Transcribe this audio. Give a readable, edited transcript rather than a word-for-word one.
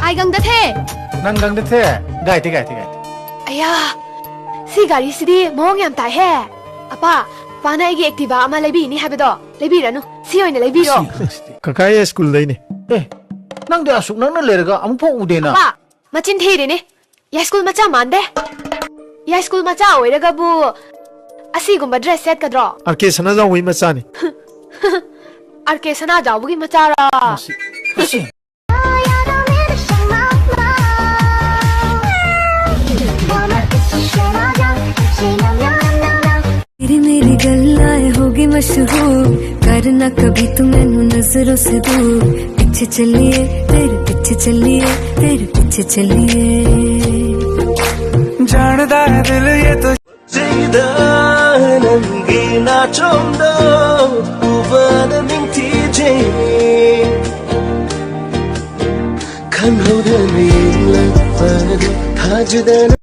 ai gang da the nang gang de the gai te aya si gari si di mong yam tai he apa pana igi activa ama lebi ni habado lebi ranu si oina lebi ro kakai school dai ne eh nang de asuk nang na lerga amu pho ude na apa machin the ne ya school macha mande ya school macha oiraga bu asi gumba dress set kadro arke sana jaw wi macha ni arke sana jaw bugi macha ra si तेरी मेरी गल्लाएं होगी मशहूर करना कभी तुम मैनू नजरों से दूर पीछे चलिए तेरे पीछे चलिए तेरे पीछे चलिए जानदा है दिल ये तो नंगी नाचोंदो उबन मिंटी जे खन हो दे मिलन पर थाजदन